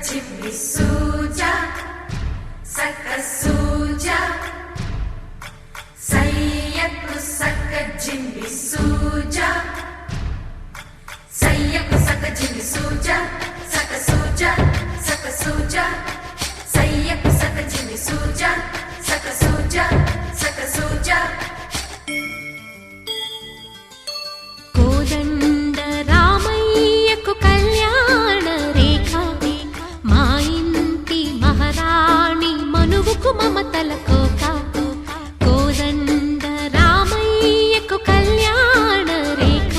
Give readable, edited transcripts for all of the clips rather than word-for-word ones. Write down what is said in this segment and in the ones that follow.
చిమ్మి సూజా సక్క సూజా సయ్యకు సక్క జిమ్మి సూజా సయ్యకు సక్క జిమ్మి సూజా సక్క సూజా సక్క సూజా సయ్యకు సక్క జిమ్మి సూజా సక్క సూజా సక్క సూజా కోదండ రామయ్యకు కళ్యాణ రేఖ మా ఇంటి మహారాణి మనువుకు మమతల కోక కోదండ రామయ్యకు కళ్యాణ రేఖ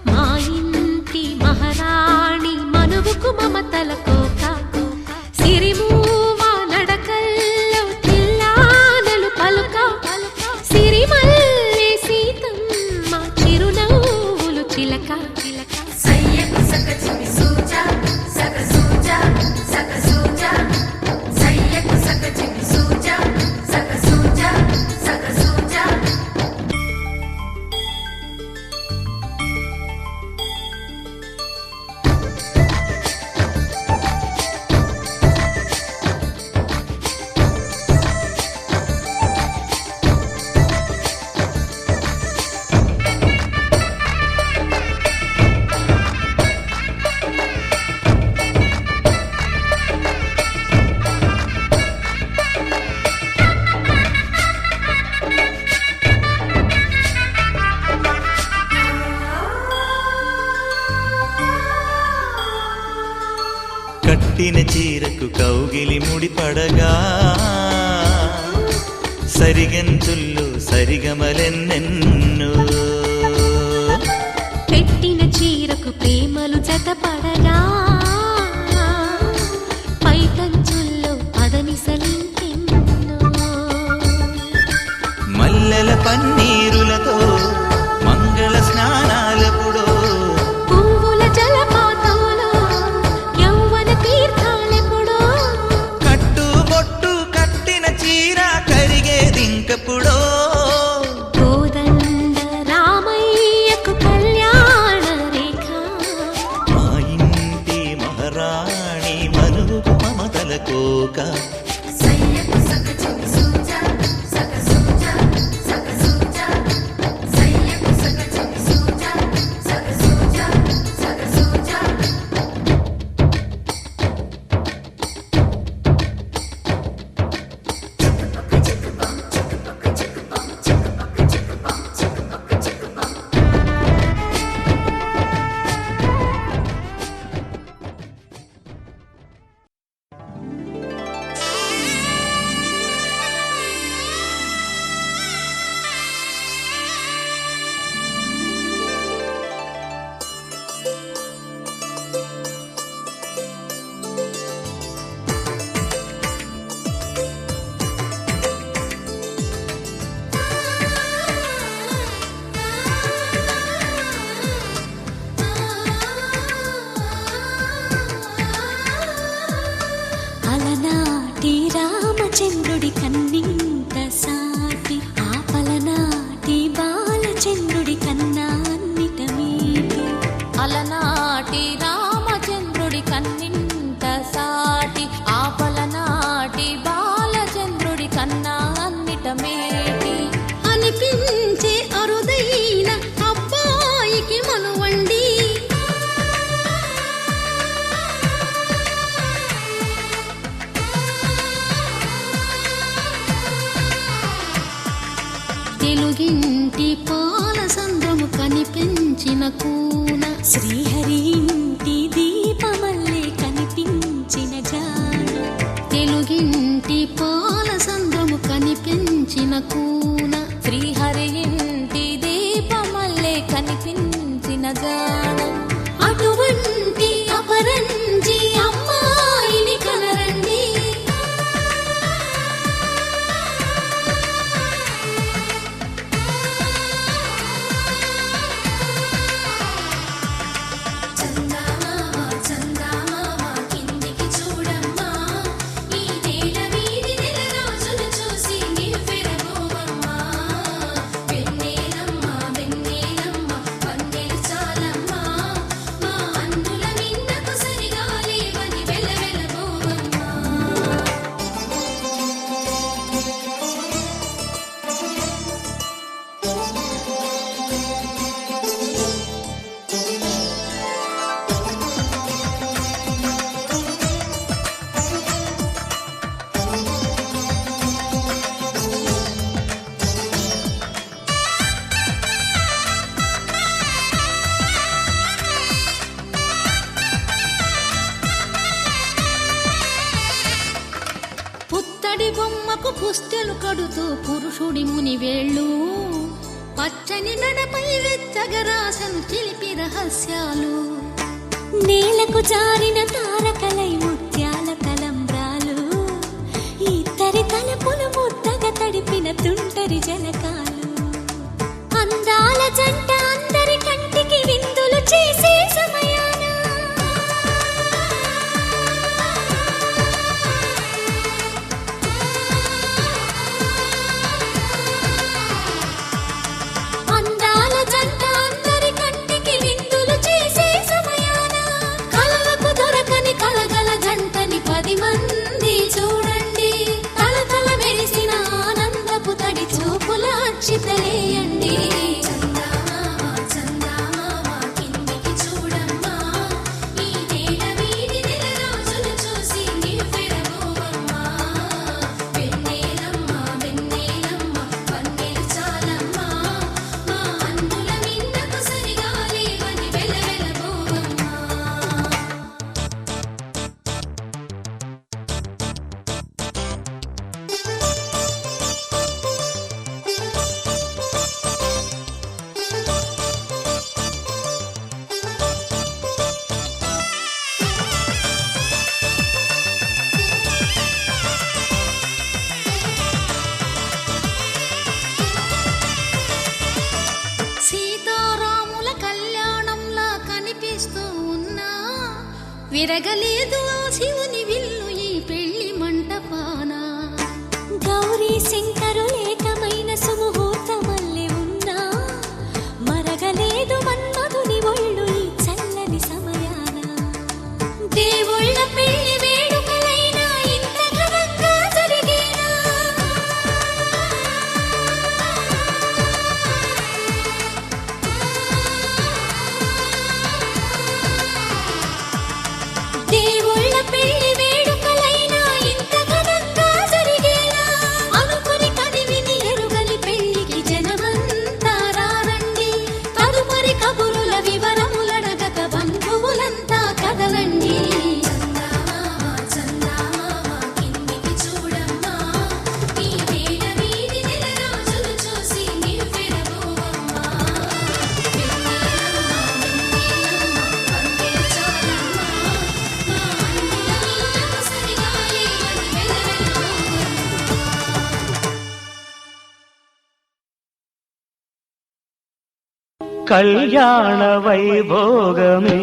మా ఇంటి మహారాణి మనువుకు మమతల కోక సిరిమూవ నడకల్లో తిల్లానలు పలుక సిరిమల్లె సీతమ్మ చిరునవ్వులు చిలక సయ్యకు సక్క జిమ్మి సూజా సక్క సూజా సక్క సూజా సయ్యకు సక్క జిమ్మి సూజా సక్క సూజా సక్క సూజా కట్టిన చీరకు కౌగిలి ముడిపడగా సరిగంచుల్లో సరిగమలెన్నెన్నో పెట్టిన చీరకు ప్రేమలు జతపడగా పైకంచుల్లో పదనిసలింకెన్నో మల్లెల పన్నీరులతో మంగళ స్నానాలపుడో పువ్వుల జలపాతంలో యౌవన తీర్థాలెప్పుడో కట్టుబొట్టు కట్టిన చీర కరిగేదింకపుడో కోదండ రామయ్యకు కళ్యాణ రేఖ మా ఇంటి మహారాణి మనువుకు మమతల కోక సయ్యకు సక్క జిమ్మి సూజా సక్క సూజా సక్క సూజా సయ్యకు సక్క జిమ్మి సూజా సక్క సూజా సక్క సూజా అలనాటి రామచంద్రుడి కన్నింత సాటి ఆపలనాటి బాలచంద్రుడి కన్నా అన్నిట మీటి అలనాటి రామచంద్రుడి కన్నింత సాటి ఆపలనాటి బాలచంద్రుడి కన్నా అన్నిట మేటి అనిపించే అరుదైన అబ్బాయికి మనువండి తెలుగింటి పాల సంద్రము కనిపించిన కూన శ్రీహరి ఇంటి దీపమల్లే కనిపించిన జాడ తెలుగింటి పాల సంద్రము కనిపించిన కూన శ్రీహరి ఇంటి దీపమల్లే కనిపించిన జాడ అటువంటి అపరంజి అమ్మాయిని కనరండి చందమామ చందమామ కిందికి చూడమ్మా ఈ నేల మీది నెల రోజులు చూసి నివ్వెరబోవమ్మా పసుపు పుస్తెలు కడుతూ పురుషుడి ముని వేళ్ళు పచ్చని మెడపై వెచ్చగరాసను చిలిపి రహస్యాలు నేలకు జారిన తారకలై ముత్యాల తలంబ్రాలు ఇద్దరి తలపులు ముద్దగా తడిపిన తుంటరి జలకాలు అందాల జంట అందరి కంటికి విందులు చేసే సమయాన అందాల జంట అందరి కంటికి విందులు చేసే సమయాన కలలకు దొరకని కలగల జంటని 10 మంది చూడండి తలతల మెరిసిన ఆనందపు తడి చూపుల అక్షితలేయండి సీతారాముల కళ్యాణంలా కనిపిస్తూ ఉన్నా విరగలేదు ఆ శివుని విల్లు ఈ పెళ్లి మంటపాన గౌరీ శంకరులేకమైన సుముహూర్తమల్లె ఉన్నా మరగలేదు మన్మధుని ఒళ్ళు ఈ చల్లని సమయాన దేవుళ్ళ పెళ్లి వేడుకలైనా ఇంత ఘనంగా జరిగేనా దేవుళ్ళ పెళ్లి వేడుకలైనా ఇంత ఘనంగా జరిగేలా అనుకుని కదివిని ఎరుగని పెళ్లికి జనమంతా రారండి తదుపరి కబురుల వివరములడగక బంధువులంతా కదలండి కిందికి చూడమ్మా ఈ వేళ వీధి నెల రోజులు చూసి నివ్వెరపోవమ్మా కళ్యాణ వైభోగమే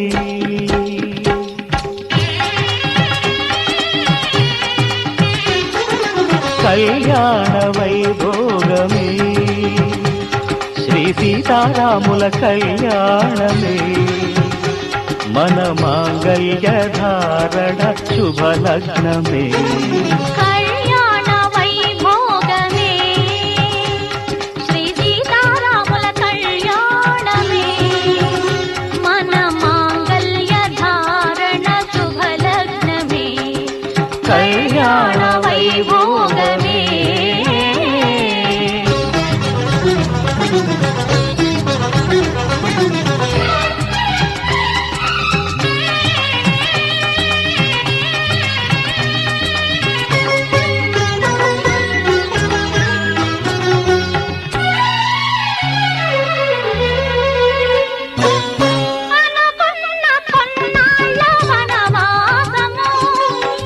కళ్యాణ వైభోగమే శ్రీ సీతారాముల కళ్యాణమే మన మాంగళ్య ధారణ శుభలగ్నమే కళ్యాణ వైభోగమే శ్రీ సీతారాముల కళ్యాణమే మన మాంగళ్య ధారణ శుభలగ్నమే కళ్యాణ వైభోగమే అనుకున్న కొన్నాళ్ళ వనవాసము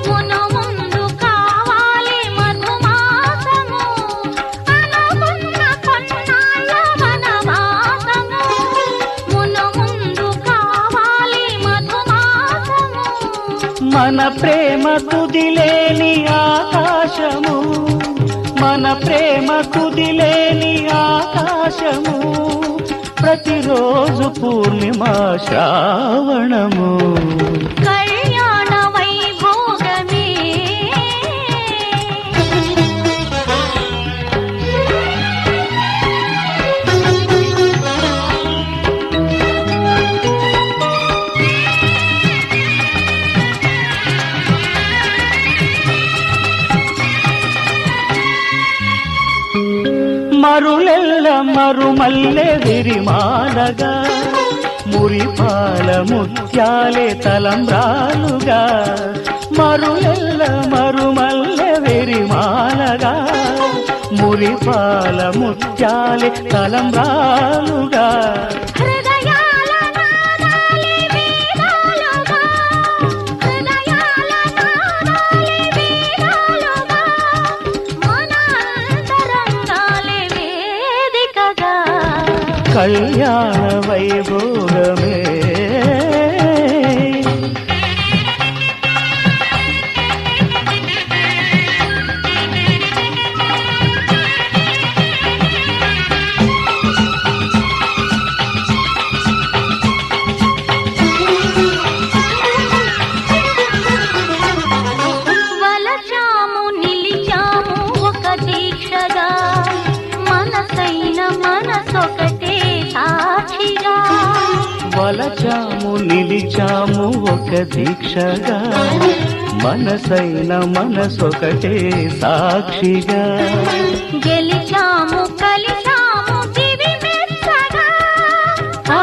మును ముందు కావాలి మధుమాసము అనుకున్న కొన్నాళ్ళ వనవాసము మును ముందు కావాలి మధుమాసము మన ప్రేమ కుదిలేని ఆకాశము మన ప్రేమ కుదిలేని ఆకాశము ప్రతిరోజు పూర్ణిమా శ్రావణము కళ్యాణ వైభోగమే మరులెల్ల మరుమల్లె విరిమాలగా మురిపాల ముత్యాలే తలంబ్రాలుగా మరులెల్ల మరుమల్లె విరి సిరిమాలగా మురిపాల ముత్యాలే తలంబ్రాలుగా హృదయాల నాదాలే వేదాలుగా హృదయాల నాదాలే వేదాలుగా మన అంతరంగాలే వేదికగా కళ్యాణ వైభోగమే వలచాము నిలిచాము ఒక దీక్షగా మనసైన మనసొకటే సాక్షిగా వలచాము నిలిచాము ఒక దీక్షగా మనసైన మనసొకటే సాక్షిగా గెలిచాము కలిసాము దివి మెచ్చగా ఆ,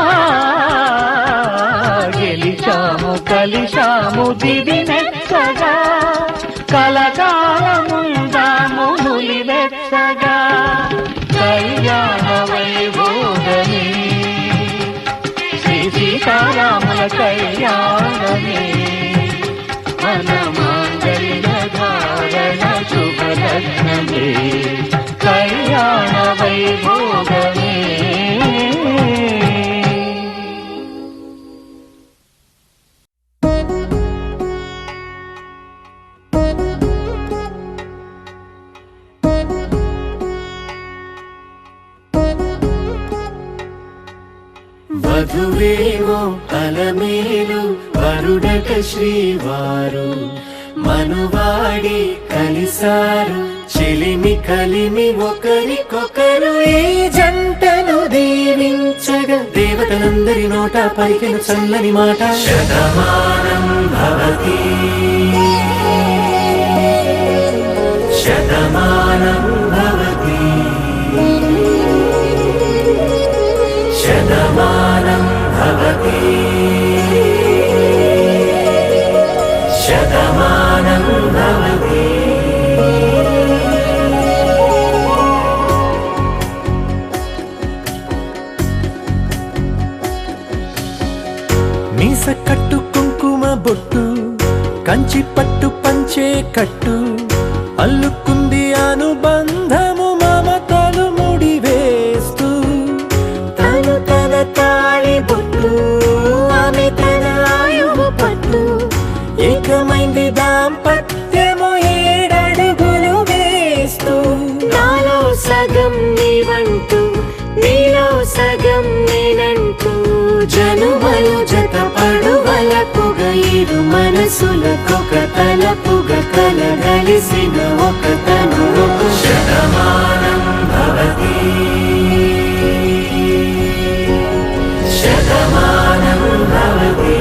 గెలిచాము కలిశాము దివి మెచ్చగా కలకాలముందాము నులివెచ్చగా కళ్యాణ వైభోగమే శ్రీ సీతారాముల కళ్యాణమే మన మాంగళ్య ధారణ శుభలగ్నమే కళ్యాణ వైభోగమే వధువేమో అలమేలు వరుడట శ్రీవారు మనువాడి కలిసారు చెలిమి కలిమి ఒకరికొకరు ఈ జంటను దీవించగా దేవతలందరి నోట పలికిన చల్లని మాట శతమానం భవతి శతమానం భవతి శతమానం భవతి శతమానం భవతి మీస కట్టు కుంకుమ బొట్టు కంచి పట్టు పంచే కట్టు అల్లుకుంది అనుబంధము మమతలు ముడివేస్తూ తను తన తాళి బొట్టు ఆమె తన ఆయువు పట్టు ఏకమైంది దాంపత్యము 7 అడుగులు వేస్తూ నాలో సగం నీవంటూ నీలో సగం నేనంటూ జనుమలు జత పడువలపుగ ఇరు మనసులకొక తలపుగ కలగలిసిన ఒక తను శతమానం భవతి శతమానం భవతి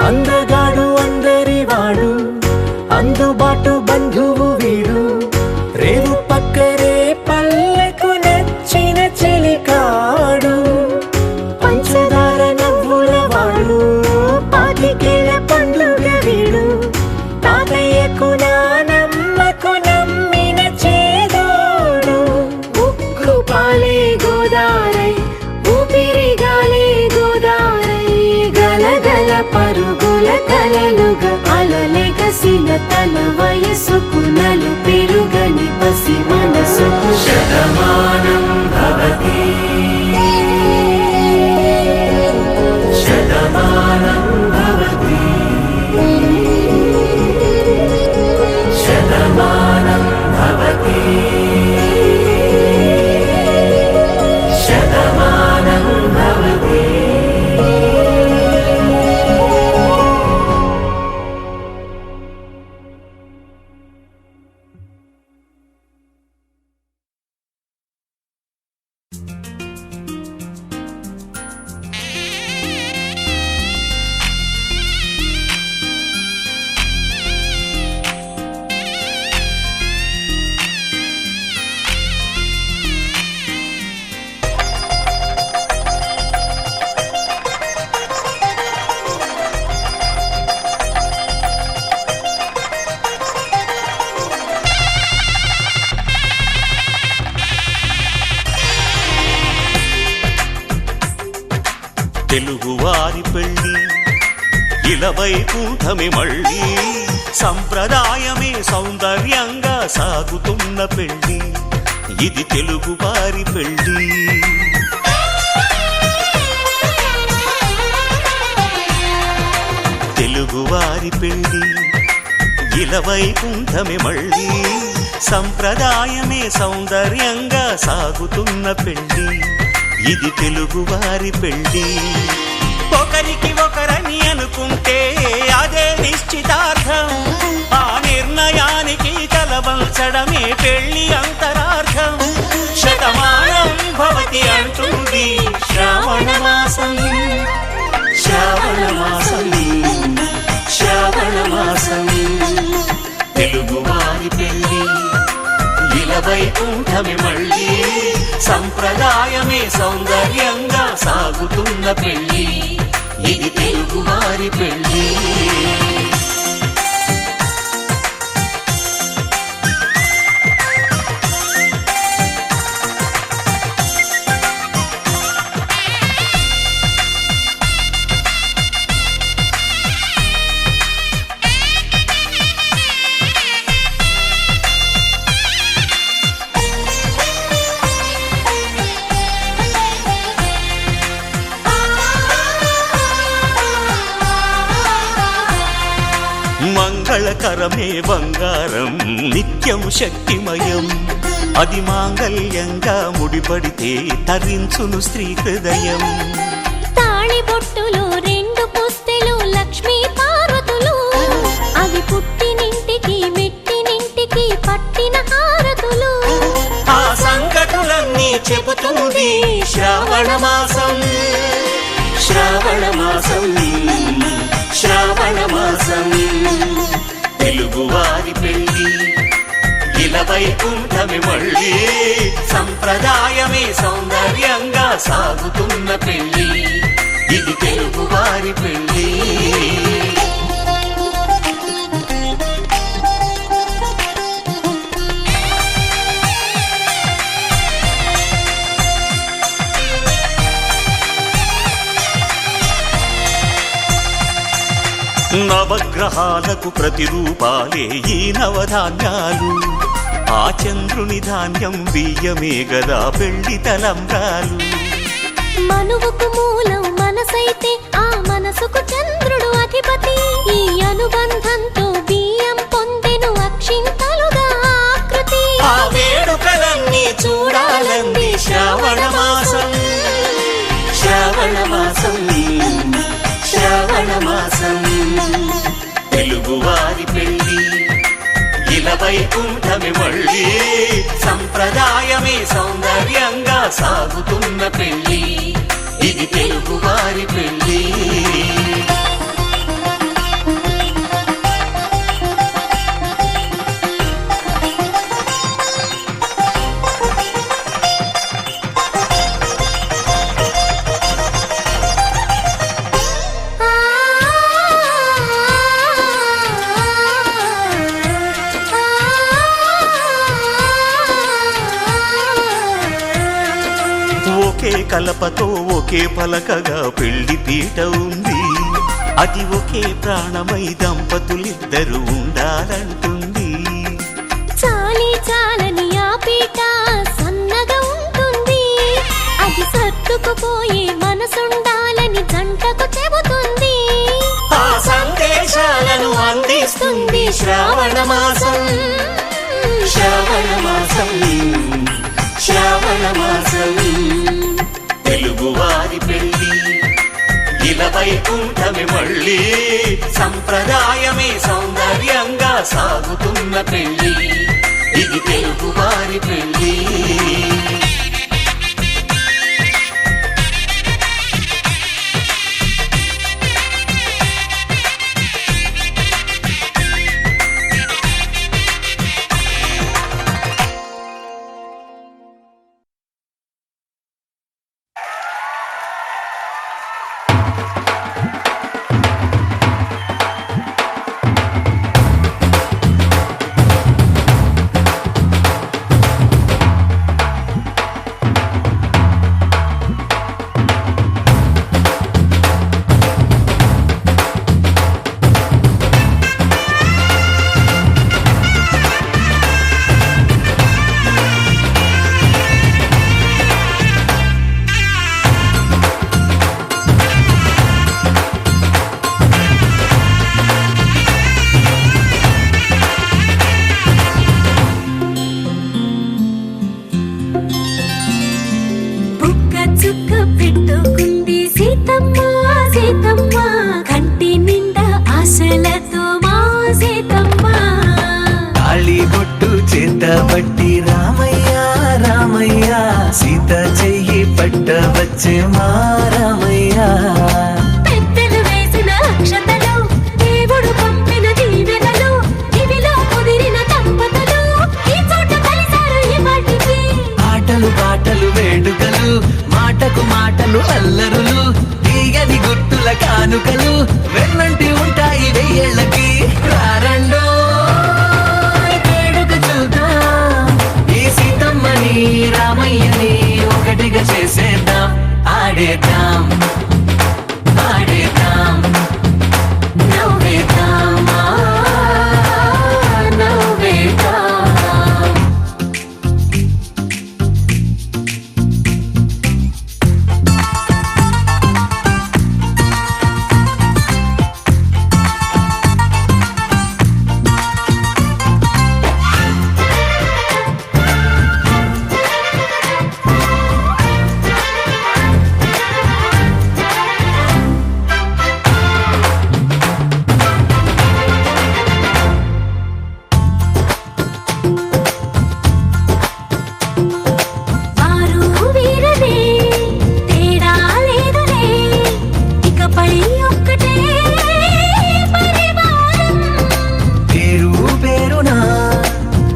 అందగాడు అందరివాడు అందుబాటు బంధువు వీడు రేవు పక్కరే పల్లెకు నచ్చిన చెలికాడు పంచదార నవ్వుల వాడు పాతికేల పండుగ వీడు తాతయ్యకు నానమ్మకు నమ్మిన చేదోడు ఉక్కు పాలే గోదారై ఊపిరిగాలే గోదారై గలగల పరుగుల కలలుగా అలలెగసిన తన వయసుకు నలు పెరుగని పసి మనసుకు శతమానం భవతి శతమానం భవతి శతమానం భవతి శతమానం భవతి తెలుగువారి పెళ్ళి ఇలవైకుంఠమే మళ్ళీ సంప్రదాయమే సౌందర్యంగా సాగుతున్న పెళ్ళి ఇది తెలుగువారి పెళ్ళి తెలుగువారి పెళ్ళి ఇలవైకుంఠమే మళ్ళీ సంప్రదాయమే సౌందర్యంగా సాగుతున్న పెళ్ళి ఇది తెలుగువారి పెళ్ళి ఒకరికి ఒకరని అనుకుంటే అదే నిశ్చితార్థం ఆ నిర్ణయానికి తలవంచడమే పెళ్ళి అంతరార్థం శతమానం భవతి అంటుంది శ్రావణ మాసం శ్రావణ మాసం శ్రావణ మాసం తెలుగువారి పెళ్ళి ఇలవైకుంఠమే మళ్ళీ సంప్రదాయమే సౌందర్యంగా సాగుతున్న పెళ్ళి ఇది తెలుగువారి పెళ్ళి మంగళకరమే బంగారం నిత్యం శక్తిమయం అది మాంగళ్యంగా ముడిపడితే తరించును స్త్రీ హృదయం తాళిబొట్టులో రెండు పుస్తెలు లక్ష్మీ పార్వతులు అవి పుట్టినింటికి మెట్టినింటికి పట్టిన హారతులు ఆ సంకటులన్నీ చెబుతుంది శ్రావణ మాసం శ్రావణ మాసం శ్రావణ మాసం తెలుగువారి పెళ్ళి ఇలవైకుంఠమే మళ్ళీ సంప్రదాయమే సౌందర్యంగా సాగుతున్న పెళ్ళి ఇది తెలుగువారి పెళ్ళి నవగ్రహాలకు ప్రతిరూపాలే ఈ నవధాన్యాలు ఆ చంద్రుని ధాన్యం బియ్యమే గదా పెళ్లి తలంబ్రాలు మనువుకు మూలం మనసైతే ఆ మనసుకు చంద్రుడు అధిపతి ఈ అనుబంధంతో బియ్యం పొందెను అక్షింతలుగా ఆకృతి ఆ వేడుకలన్నీ చూడాలంది శ్రావణ మాసం శ్రావణ మాసం శ్రావణ మాసం తెలుగువారి పెళ్ళి ఇలవైకుంఠమే మళ్ళీ సంప్రదాయమే సౌందర్యంగా సాగుతున్న పెళ్ళి ఇది తెలుగువారి పెళ్ళి ఒకే కలపతో ఒకే పలకగా పెళ్లి పీట ఉంది అది ఒకే ప్రాణమై దంపతులిద్దరు ఉండాలంటుంది చాలి చాలని ఆ పీట సన్నగా ఉంటుంది అది సర్దుకుపోయే మనసుండాలని జంటకు చెబుతుంది ఆ సందేశాలను అందిస్తుంది శ్రావణ మాసం శ్రావణ మాసం శ్రావణ మాసం తెలుగువారి పెళ్ళి ఇలవైకుంఠమే మళ్ళీ సంప్రదాయమే సౌందర్యంగా సాగుతున్న పెళ్ళి ఇది తెలుగువారి పెళ్ళి పెద్దలు వేసిన అక్షతలు, దేవుడు పంపిన దీవెనలు, ఇవిలో కుదిరిన దంపతులు ఈ చోట కలిసారు ఇవాటికి. ఆటలు పాటలు వేడుకలు, మాటకు మాటలు అల్లరులు, తీయని గుర్తుల కానుకలు వెన్నంటి ఉంటాయి వెయ్యేళ్ళకి. రారండో వేడుక చూద్దాం, ఈ సీతమ్మని రామయ్యని ఒకటిగా చేసేద్దాం. ఆడేద్దాం ఆడేద్దాం నవ్వేద్దాం, నవ్వేద్దాం. వారు వీరనే తేడా లేదులే, ఇకపై ఒక్కటే పరివారం. పేరు పేరునా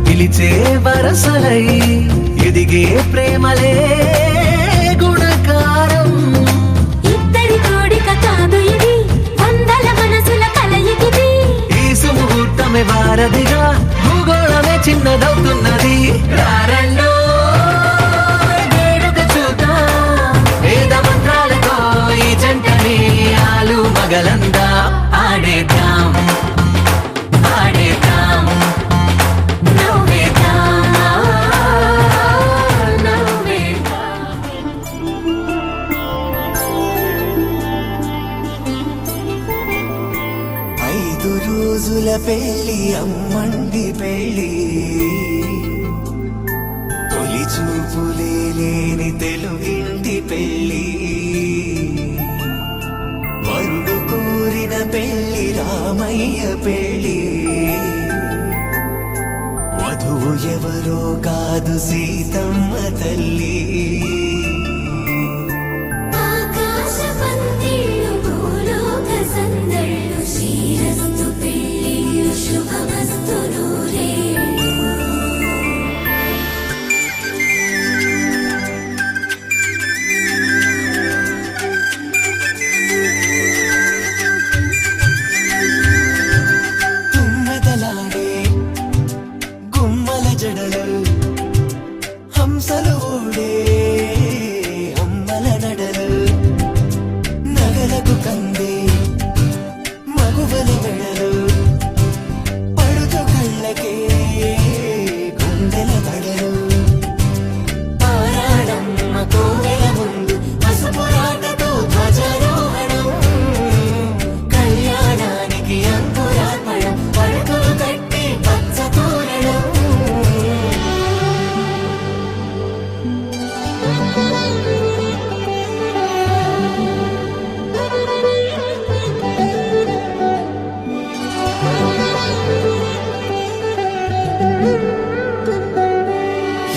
పిలిచే వరసలై ఎదిగే ప్రేమలే గుణకారం. ఇద్దరి కోడిక కాదు ఇది, వందల మనసుల కలయికిది. ఈ సుముహూర్తమే వారధిగా, భూగోళమే చిన్నదవుతున్నది. రారండో వేడుక చూద్దాం, వేద మంత్రాలతో ఈ జంటని ఆలు మగలందా. ఆడేద్దాం ఆడేద్దాం నవ్వేద్దాం, నవ్వేద్దాం. 5 రోజుల పెళ్లి అమ్మండి పెళ్లి, తొలి చూపులే లేని తెలుగింటి పెళ్లి. వరుడు కోరిన పెళ్లి రామయ్య పెళ్లి, వధువు ఎవరో కాదు సీతమ్మ తల్లి. ఆకాశ పందిళ్ళు, భూలోక సందళ్ళు, శ్రీరస్తు పెళ్ళిళ్ళు, శుభమస్తు నూరేళ్ళు. తుమ్మెదలాడే గుమ్మల జడలు, హంసలు ఊడే అమ్మల నడలు, నగలకు కందే మగువల వెడలు, పడుతు కళ్ళకే గుండెల తడలు. పారాడమ్మ కోవెల ముందు పసుపు రాటతో ధ్వజారోహణం, కళ్యాణానికి అంకురార్పణం, పడుతులు కట్టి పచ్చ తోరణం.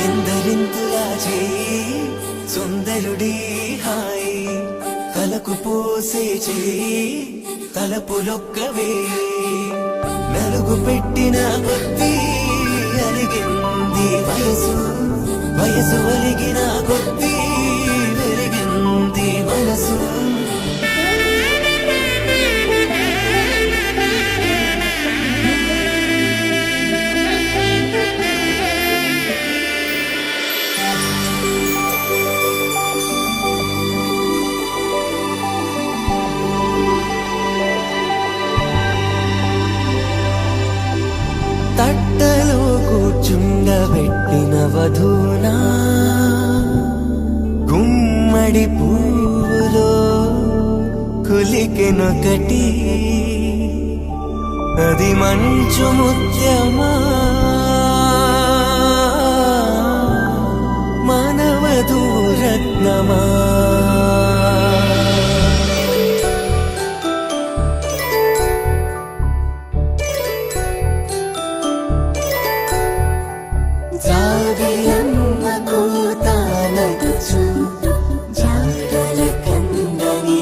ఎందరింతులా చేయి సుందరుడి హాయి, తలకు పోసే చేయి తలపులొక్కవే. నలుగు పెట్టిన కొద్దీ అలిగింది వయసు, వయసు అలిగిన కొద్దీ వెలిగింది మనసు. తట్టలో కూర్చుండబెట్టిన వధూనా, గుమ్మడి పూలో కులికెనొకటి, అది మంచు ముత్యమా మానవధూ రత్నమా. జాబిలమ్మకు తానగుచు, జాడల కందని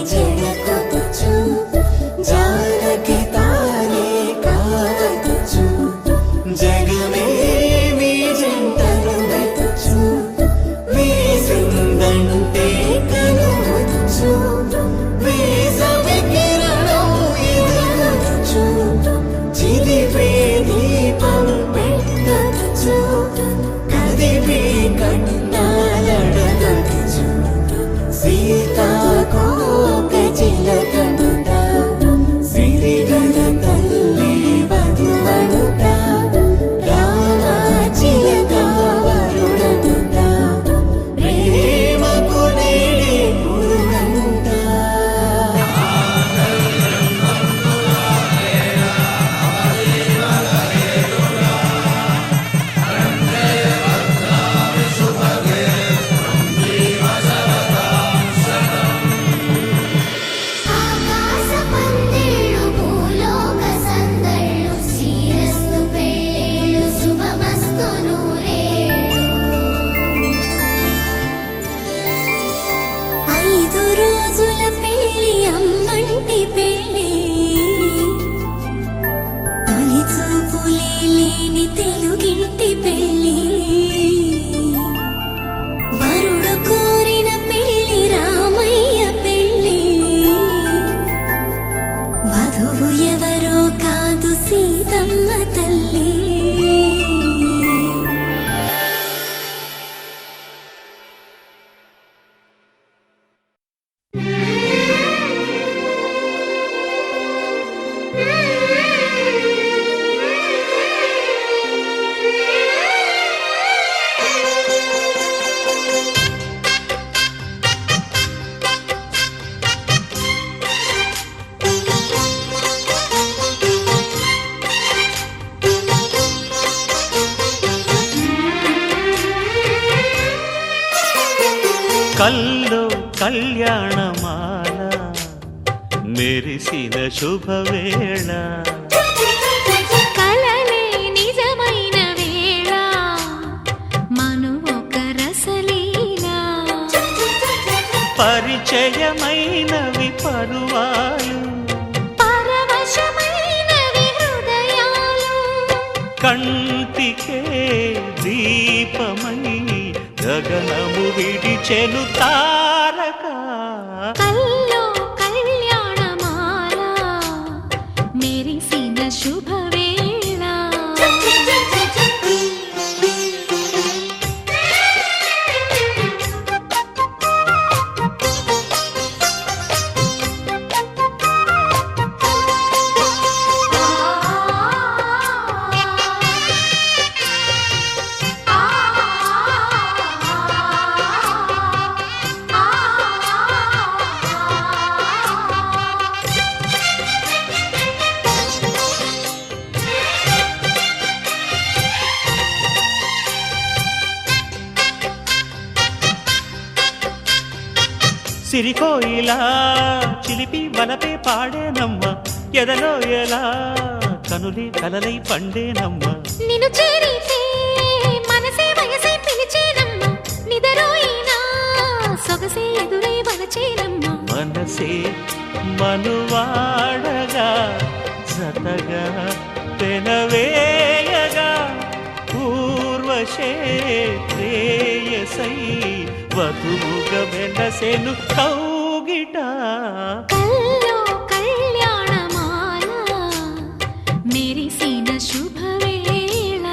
ఇంటి పెళ్ళి తొలి చూపులే లేని తెలుగింటి పెళ్ళి వరుడు కోరిన పెళ్ళి రామయ్య పెళ్ళి వధువు ఎవరో కాదు సీతమ్మ తల్లి కల్లో కళ్యాణమాల మెరిసిన శుభవేళ కలలే నిజమైన వేళ మను ఒక రసలీలా పరిచయమైనవి పరువాలు పరవశమైనవి హృదయాలు కంటికే దీపమై గగనము విడిచెను తారక కల్లో కళ్యాణమాల మెరిసిన శుభవేళ సిరికోయిలా చిలిపి వలపే పాడేనమ్మ ఎదలో ఎలా కనులి కలలై పండేనమ్మ నిన్ను చేరితే మనసే వయసే పిలిచేనమ్మ నిదరోయినా సొగసే ఎదురై వలచేనమ్మ మనసే మనువాడగా జతగా పెనవేయగా పూర్వశే శ్రేయసై వధువుగా వెలసెను కౌగిట కల్లో కళ్యాణమాల మెరిసిన శుభవేళ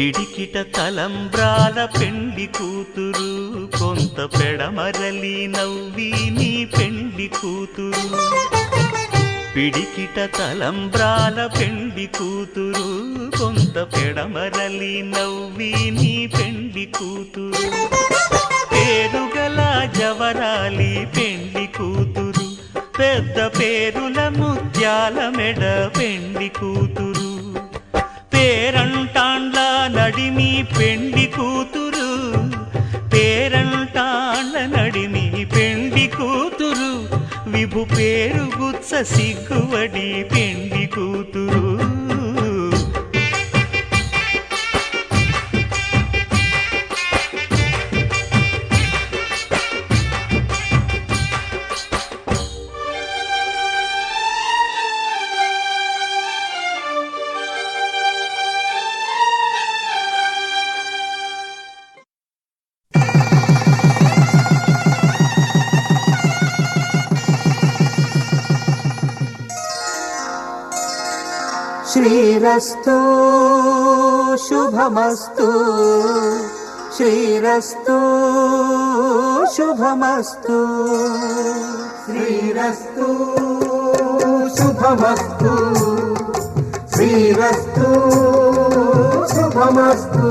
పిడికిట తలంబ్రాల పెండ్లి కూతురు కొంత పెడమరలి నవ్వి నీ పెండ్లి కూతురు పిడికిట తలంబ్రాల పెండ్లి కూతురు కొంత పెడమరలి నవ్వి నీ పెండ్లి కూతురు పేరుగల జవరాలి పెండ్లి కూతురు పెద్ద పేరుల ముత్యాల మెడ పెండ్లి కూతురు పేరంటాండ్ల నడిమి పెండ్లి కూతురు పేరంటాండ్ల నడిమి పెండ్లి కూతురు విభు పేరు గుత్స సిగ్గువడి పెండ్లి కూతురు శ్రీరస్తు శుభమస్తు శ్రీరస్తు శుభమస్తు శ్రీరస్తు శుభమస్తు శ్రీరస్తు శుభమస్తు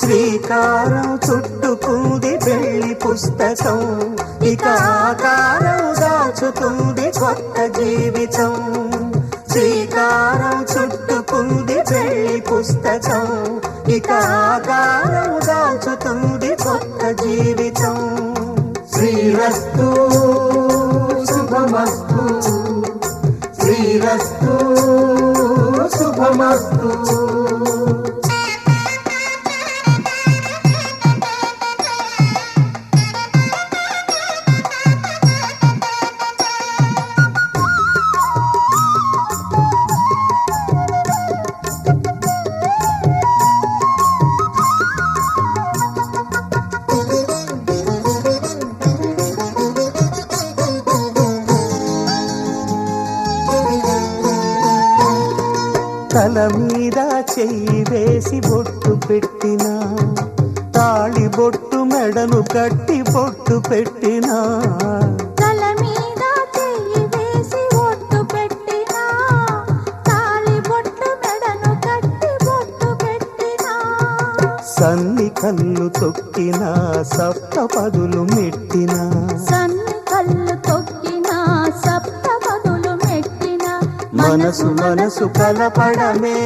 శ్రీకారం చుట్టుకుంది పెళ్లి పుస్తకం ఇక ఆకారం దాచుతుంది కొత్త జీవితం శ్రీకారం చుట్టుకుంది పెళ్లి పుస్తకం ఇక ఆకారం దాచుతుంది కొత్త జీవితం శ్రీరస్తు శుభమస్తు శ్రీరస్తు శుభమస్తు తల మీద చెయ్యి వేసి బొట్టు పెట్టినా తాళి బొట్టు మెడను కట్టి బొట్టు పెట్టినా తల మీద చెయ్యి వేసి బొట్టు పెట్టినా తాళి బొట్టు మెడను కట్టి బొట్టు పెట్టినా సన్ని కళ్ళు తొక్కినా సప్త పదులు మెట్టినా సన్ని కళ్ళు తొక్కినా సప్త పదులు మెట్టినా మనసు మనసు కలపడమే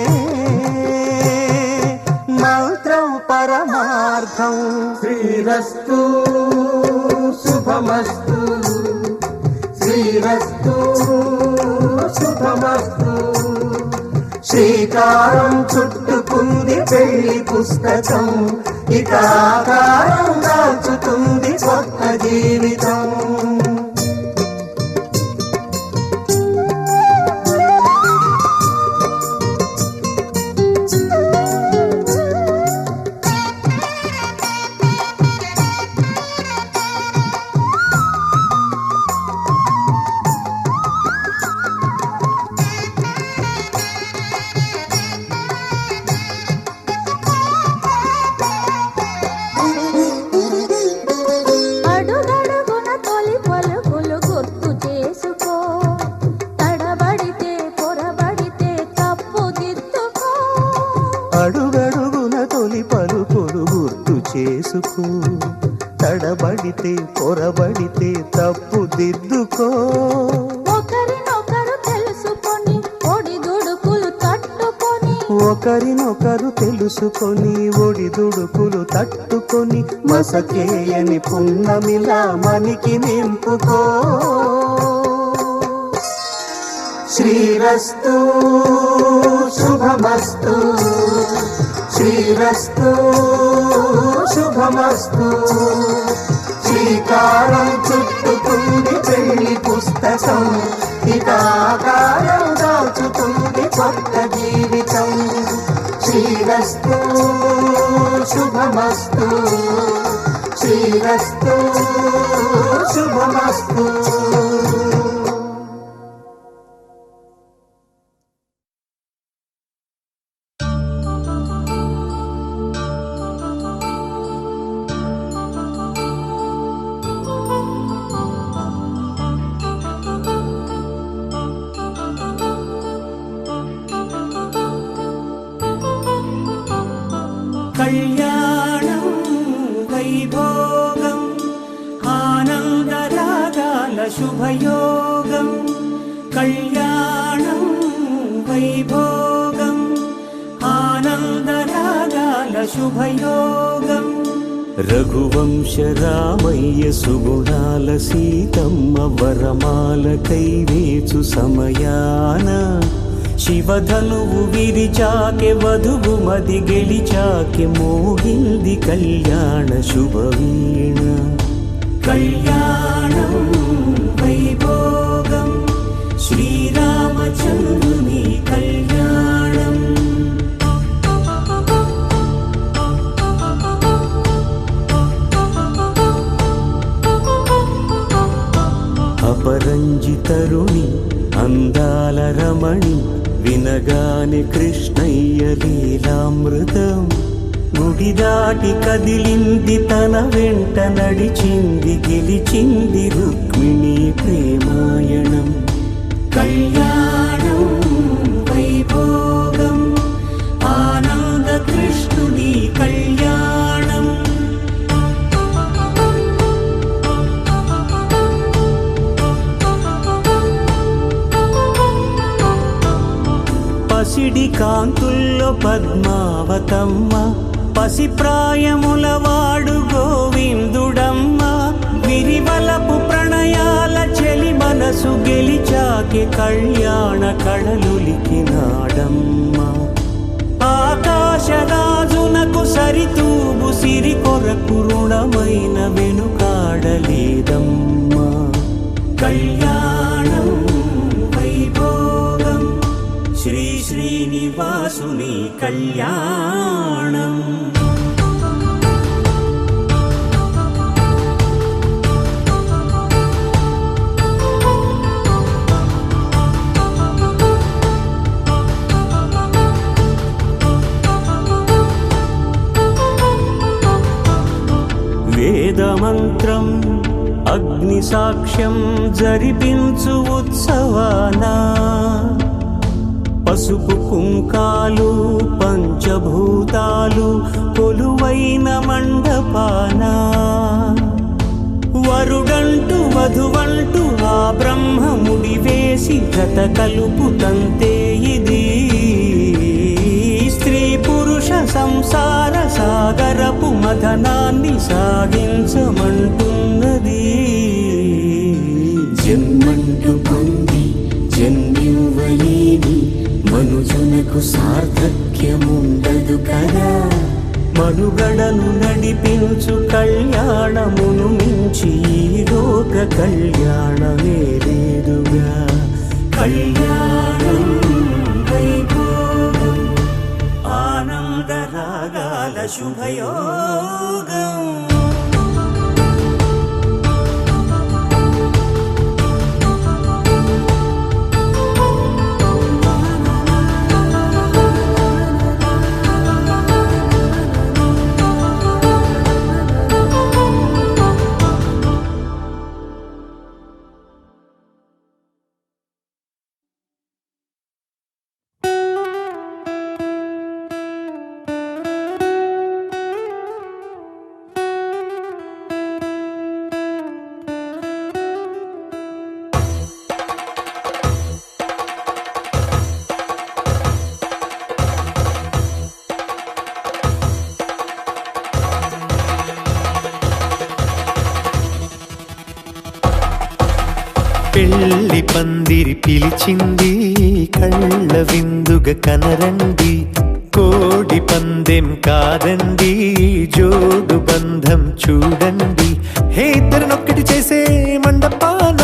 మంత్రం పరమార్థం శ్రీరస్తు శుభమస్తు శ్రీరస్తు శుభమస్తు శ్రీకారం చుట్టుకుంది పెళ్లి పుస్తకం ఇక ఆకారం దాచుతుంది కొత్త జీవితం అడుగడుగున తొలి పలుకులు గుర్తు చేసుకో తడబడితే పొరబడితే తప్పు దిద్దుకో ఒకరినొకరు తెలుసుకొని ఒడిదుడుకులు తట్టుకొని ఒకరినొకరు తెలుసుకొని ఒడిదుడుకులు తట్టుకొని మసకేయని పున్నమిలా మనికి నింపుకో శ్రీరస్తు శుభమస్తు శ్రీరస్తు శుభమస్తు శ్రీకారం చుట్టుకుంది పెళ్లి పుస్తకం ఇక ఆకారం దాచుతుంది కొత్త జీవితం శ్రీరస్తు శుభమస్తు శ్రీరస్తు శుభమస్తు కళ్యాణం వైభోగం ఆనందరాగాల శుభయోగం కళ్యాణం వైభోగం ఆనందరాగాల శుభయోగం రఘువంశ రామయ్య సుగుణాల సీతమ్మ వరమాల కైవేచు సమయాన శివధనువు విరిచాకె వధువు మది గెలిచాకె మోగింది కళ్యాణ శుభవీణ కళ్యాణం వైభోగం శ్రీరామచంద్రుని కళ్యాణం అపరంజి తరుణి అందాల రమణి వినగానే కృష్ణయ్య లీలామృతం గుడి దాటి కదిలింది తన వెంట నడిచింది గెలిచింది రుక్మిణి ప్రేమాయణం కళ్యాణం వైభోగం ఆనంద కృష్ణుని కళ్యాణం పసిడి కాంతుల్లో పద్మావతమ్మ పసిప్రాయముల వాడు గోవిందుడమ్మ విరివలపు ప్రణయాల చెలి మనసు గెలిచాకే కళ్యాణ కళలులికినాడమ్మ ఆకాశరాజునకు సరితూబు సిరి కొరకు రుణమైన వెనుకాడలేదమ్మా కళ్యాణం వైభోగం శ్రీ శ్రీనివాసుని కళ్యాణం వేదమంత్రం అగ్ని సాక్ష్యం జరిపించు ఉత్సవానా పసుపు కుంకాలు పంచభూతాలు కొలువైన మండపాన వరుడంటూ వధువంటూ ఆ బ్రహ్మముడి వేసి జత కలుపుతంతే ఇది స్త్రీ పురుష సంసార సాగరపు మథనాన్ని సాగించమంటున్నది జన్మంటూ పొంది జన్మివ్వలేని మనుజునకు సార్థక్యముండదు కదా మనుగడను నడిపించు కళ్యాణమును మించి ఈ లోక కళ్యాణమే లేదుగా కళ్యాణం వైభోగం ఆనందరాగాల శుభయోగం పెళ్లి పందిరి పిలిచింది కళ్ళ విందుగా కనరండి కోడి పందెం కాదండి జోడు బంధం చూడండి హే ఇద్దరినొక్కటి చేసే మండపాన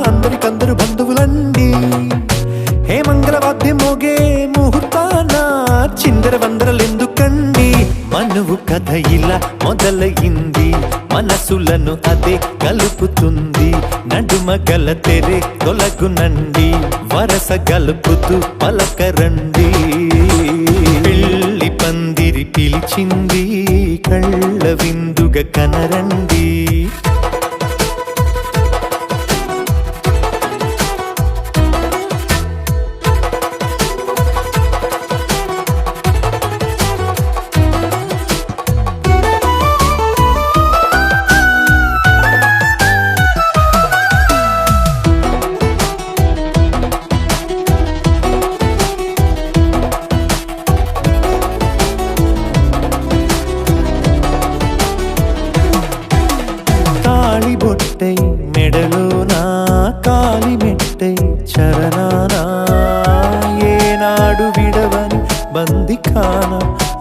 అందరికందరు బంధువులండి హే మంగళవాద్యం మోగే ముహూర్తాన చిందర వందరలెందుకండి మనువు కథ ఇలా మొదలయింది మనసులను అదే కలుపుతుంది నడుమ గల తెరే తొలగునండి వరస గలుపుతూ పలకరండి పెళ్లి పందిరి పిలిచింది కళ్ళ విందుగా కనరండి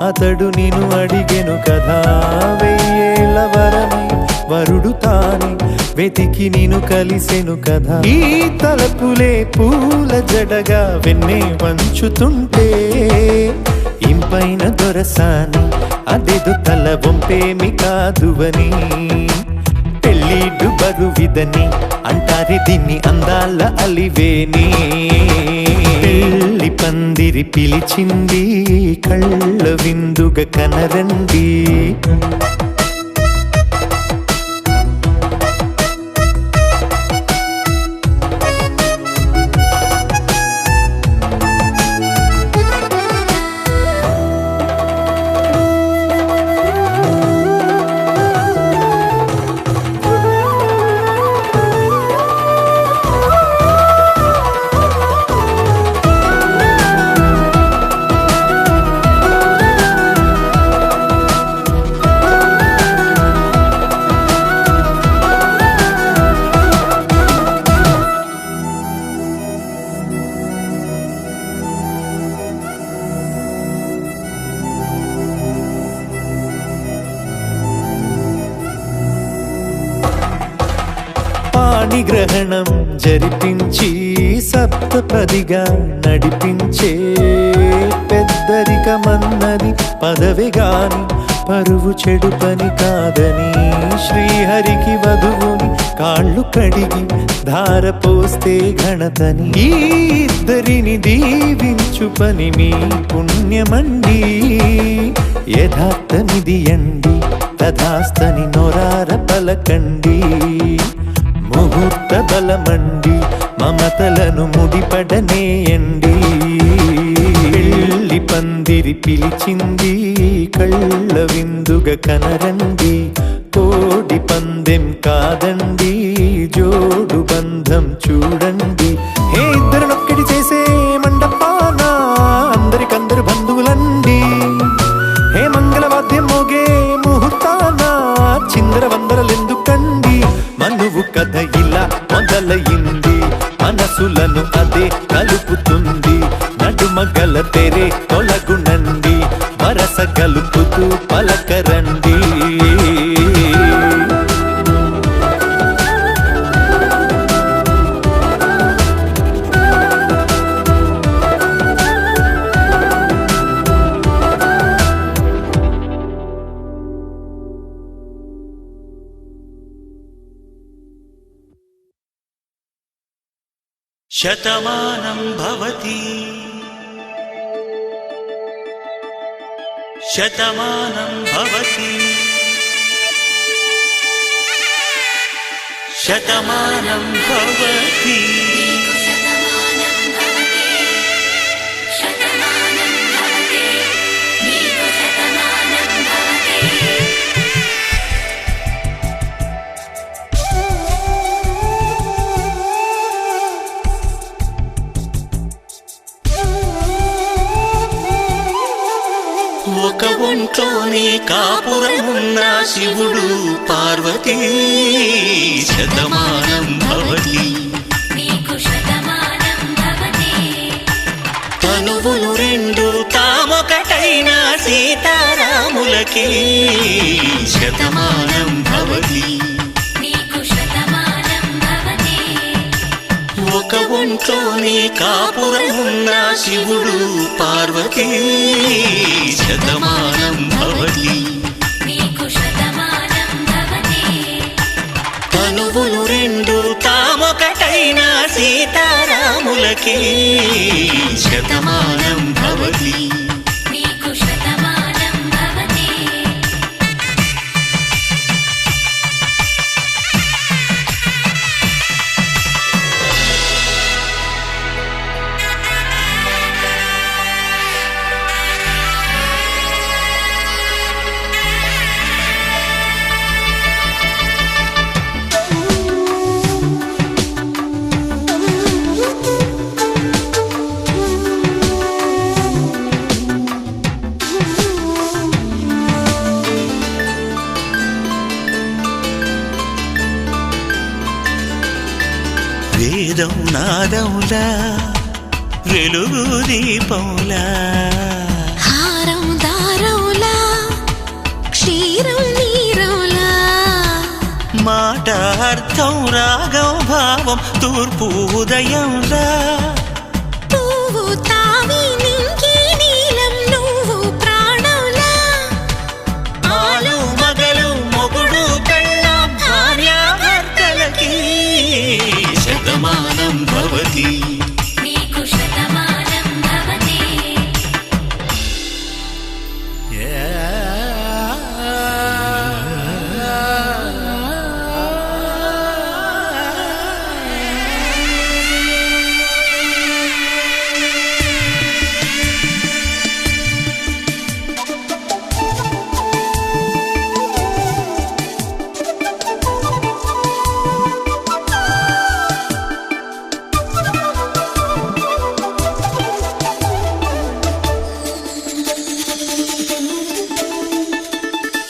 అతడు నిన్ను అడిగెను కదా, వెయ్యేళ్ళ వరమై వరుడు తానే వెతికి నిన్ను కలిసెను కదా. ఈ తలపులే పూల జడగా వెన్నే వంచుతుంటే ఇంపైన దొరసాని అదేదో తల వంపేమి కాదువని. పెళ్ళిడు బరువిదని అంటారే దీన్ని అందాల అలివేని. పెళ్లి పందిరి పిలిచింది కళ్ళ విందుగా కనరండి. పాణిగ్రహణం జరిపించి సప్తపదిగా నడిపించే పెద్దరికమన్నది పదవి గాని పరువు చెడు పని కాదని. శ్రీహరికి వధువుని కాళ్ళు కడిగి ధార పోస్తే ఘనతని. ఈ ఇద్దరిని దీవించు పని మీ పుణ్యమండి. యథార్థమిది అండి తథాస్తని నొరార పలకండి. ముహూర్త బలమండి మమతలను ముడిపడనేయండి. పెళ్లి పందిరి పిలిచింది కళ్ళ విందుగా కనరండి. కోడి పందెం కాదండి జోడు బంధం చూడండి. హే ఇద్దరినొక్కటి చేసే మండపాన అందరికందరు బంధువులండి. హే మంగళవాద్యం మోగే ముహూర్తాన చిందర వందరలెందుకండి. మనువు కథ ఇలా మొదలయింది, మనసులను అదే కలుపుతుంది. నడుమగల తెరే తొలగునండి, వరస కలుపుతూ పలకరండి. శతమానం భవతి శతమానం భవతి శతమానం భవతి. శతమానం భవతి శతమానం భవతి నీకు శతమానం భవతి. ఒక ఒంట్లోనే కాపురమున్న శివుడు పార్వతీ శతమానం భవతి నీకు శతమానం భవతి. తనువులు రెండు తామొకటైన సీతారాములకి శతమానం భవతి. నీకు శతమానం భవతి. ఒక ఒంట్లోనే కాపురమున్న శివుడు పార్వతీ శతమానం భవతి. నీకు శతమానం భవతి. తనువులు రెండు తామొకటైన సీతారాములకి శతమానం భవతి. నీకు శతమానం భవతి. వేదం నాదములా వెలుగు దీపములా హారం దారం అనురాగం భావం తూర్పు ఉదయంలా పువ్వు తావి నింగి నీలం నువ్వు ప్రాణంలా ఆలు మగలు మొగుడు పెళ్ళాం భార్యాభర్తలకి శతమానం భవతి నీకు శతమానం భవతి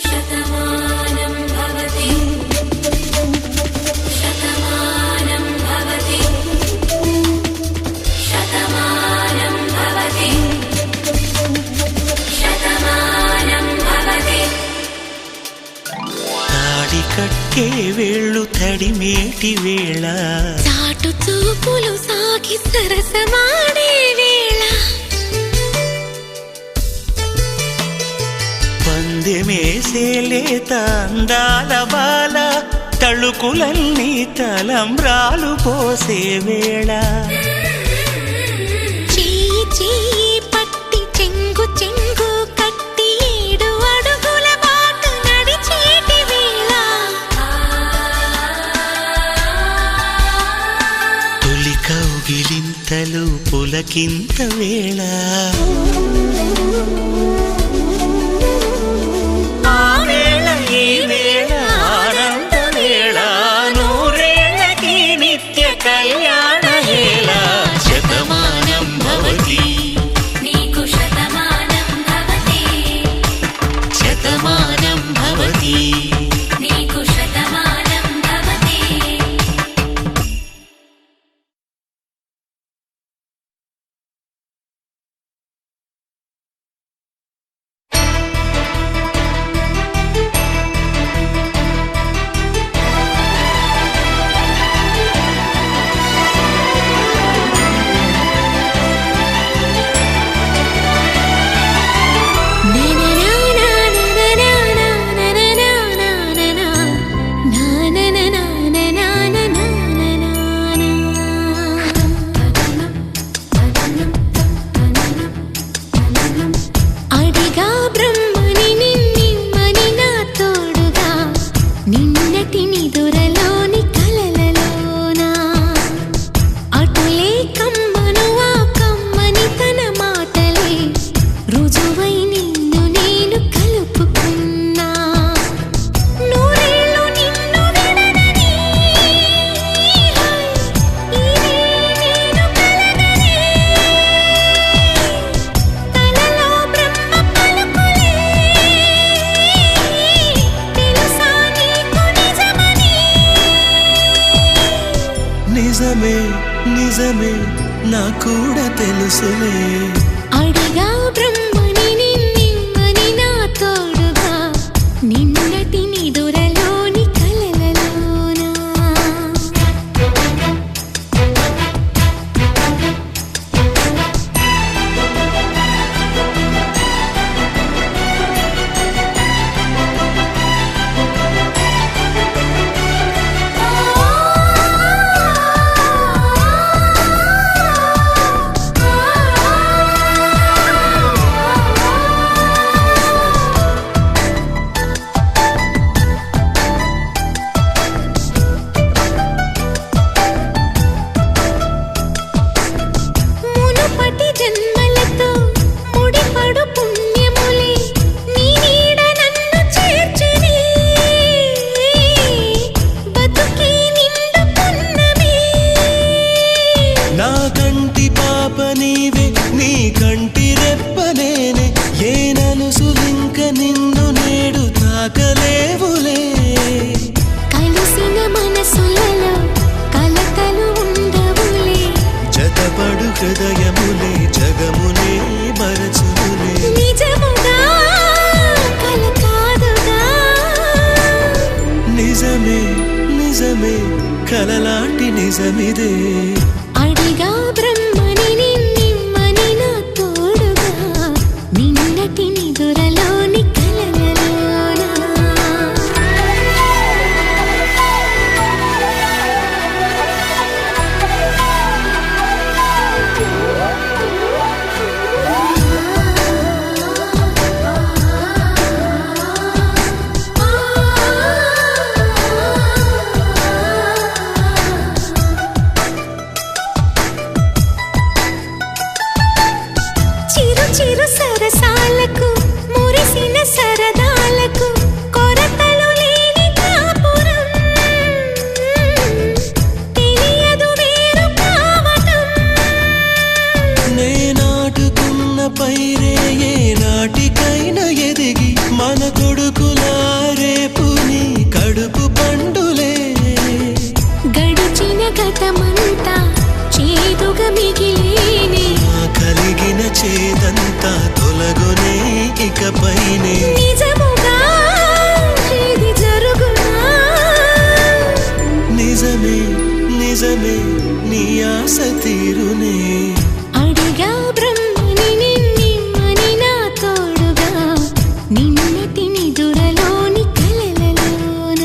శతమానం భవతి శతమానం భవతి శతమానం భవతి శతమానం భవతి తాడి కట్టే వేళ్ళు తడిమేటి వేళ చాటు చూపులు సాగి సరసమాడే వేళ పందెమేసే లేత అందాల బాల తళుకులన్నీ తలంబ్రాలు పోసే వేళ చెయ్యి చెయ్యి పట్టి చెంగు చెంగు కట్టి 7 అడుగుల బాటు నడిచేటి వేళ తొలి కౌగిలింతలు పులకింత వేళ ఆ వేళ ఈ వేళ ఆనంద వేళ నూరేళ్ళకి నిత్య కళ్యాణ వేళ శతమానం భవతి నీకు శతమానం భవతి శతమానం భవతి నీకు శతమానం భవతి అడిగా బ్రహ్మని నిన్నిమ్మని నా తోడుగా నిన్నటి నిదురలోని కలలలోనా అటులే కమ్మను ఆ కమ్మని తన మాటలే రుజువై నిన్ను నేను కలుపుకున్నా నూరేళ్ళు నిన్ను విడనని ఇదే నేను కలగనే తలలో బ్రహ్మ పలుకులే తెలుసా నీకు నిజమని నిజమే నిజమే నా కూడా తెలుసులే అడిగా బ్రహ్మని నిన్నిమ్మని నా తోడుగా నిన్నటి నిదురలోని కలలలోనా నిజమిదే అడిగా బ్రహ్మని నిన్నిమ్మని నా తోడుగా నిన్నటి నిదురలోని కలలలోన చిరు చిరు సరసాలకు మురిసిన సరదాలకు కొరతలు లేని కాపురం తెలియదు వేరు కావటం నే నాటుకున్న పైరే ఏ నాటికైనా ఎదిగి మన కొడుకుల రేపు నీ కడుపు పండులే గడిచిన గతమంతా చేదుగా మిగిలేనే కలిగిన చేదంతా తొలగునే ఇకపైనే నిజముగా ఇది జరుగునా నిజమే నిజమే నీ ఆశ తీరునే అడిగా బ్రహ్మని నిన్నిమ్మని నా తోడుగా నిన్నటి నిదురలోని కలలలోన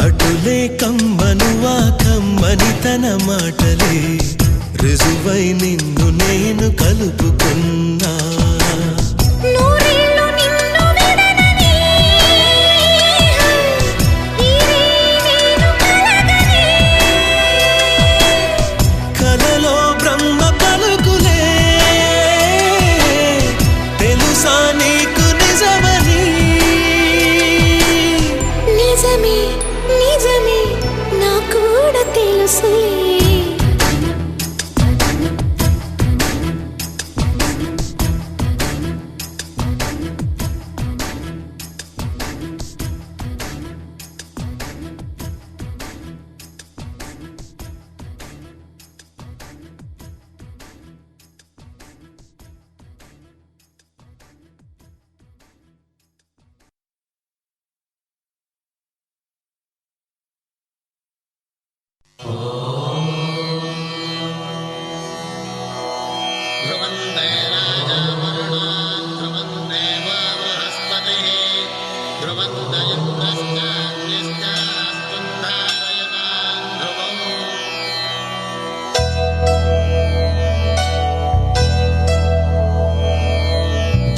అటులే కమ్మనువా కమ్మని తన మాటలే రుజువై నిన్ను నేను కలుపుకున్నా నూరేళ్ళు నిన్ను విడనని ఈరే నేను కలగనే కలలో బ్రహ్మ పలుకులే తెలుసా నీకు నిజమని నిజమే నిజమే నా కూడా తెలుసులే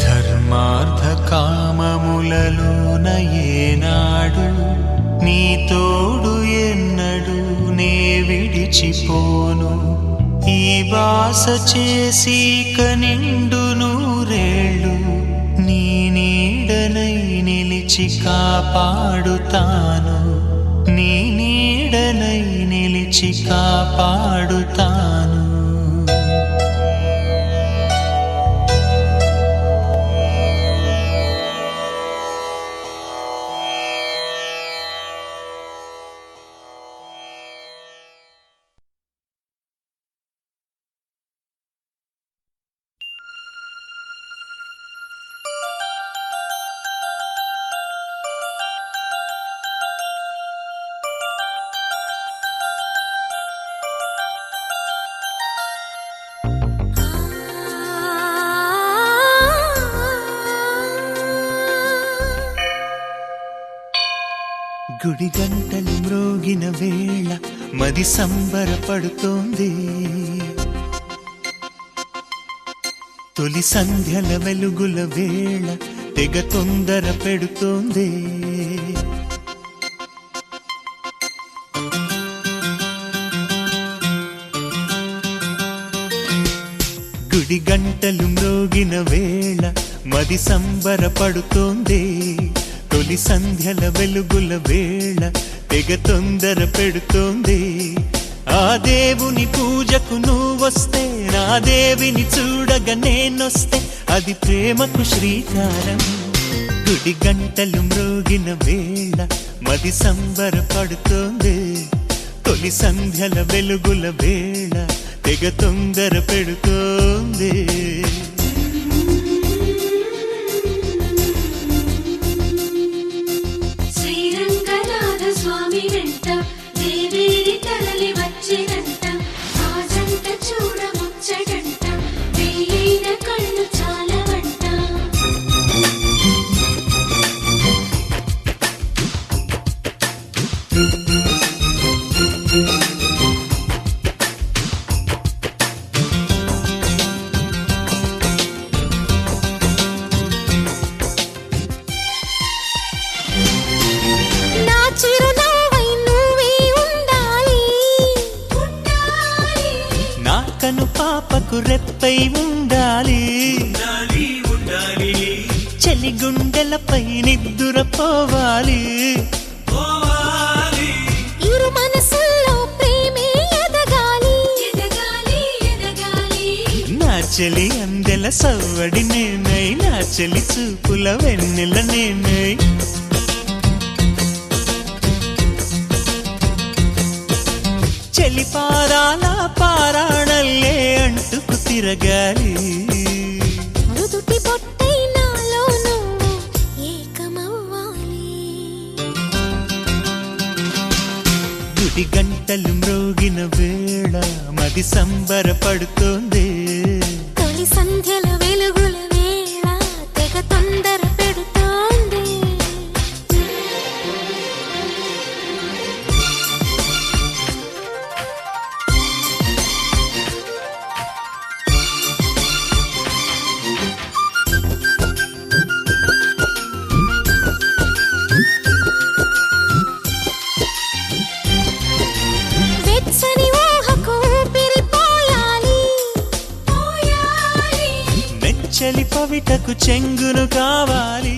ధర్మార్థ కామములలోన ఏనాడు నీ తోడు ఎన్నడు నే విడిచిపోను ఈ వాస చేసి కనిండు నూరేళ్ళు నీ నీడనై నిలిచి కాపాడుతాను నీ నీడనై నిలిచి కాపాడుతాను గుడి గంటలు మ్రోగిన వేళ మది సంబరపడుతోంది తొలి సంధ్యల వెలుగుల వేళ తెగ తొందర పెడుతోంది గుడి గంటలు మ్రోగిన వేళ మది సంబరపడుతోంది తొలి సంధ్యల వెలుగుల వేళ తెగ తొందర పెడుతోంది ఆ దేవుని పూజకు నువ్వొస్తే నా దేవిని చూడగా నేనొస్తే అది ప్రేమకు శ్రీకారం గుడి గంటలు మ్రోగిన వేళ మది సంబరపడుతోంది తొలి సంధ్యల వెలుగుల వేళ తెగ తొందర పెడుతోంది శ్రీరంగనాథ స్వామి వెంట దేవేరి తరలి కనురెప్పై ఉండాలి చలి గుండెలపై నిద్దురపోవాలి ఇరు మనసుల్లో ప్రేమే ఎదగాలి నా చెలి అందెల సవ్వడి నేనై నా చెలి చూపుల వెన్నెల నేనై చెలి పారాల పారాణల్లే అంటుకు తిరగాలి మృదుటి బొట్టై నాలో నువ్వు ఏకమవ్వాలి గుడి గంటలు మ్రోగిన వేళ మది సంబరపడుతోంది తొలి సంధ్యల వెలుగుల వేళ తెగ తొందర పెడుతోంది వెచ్చని ఊహకు ఊపిరిపోయాలి నెచ్చలి పవిటకు చెంగును కావాలి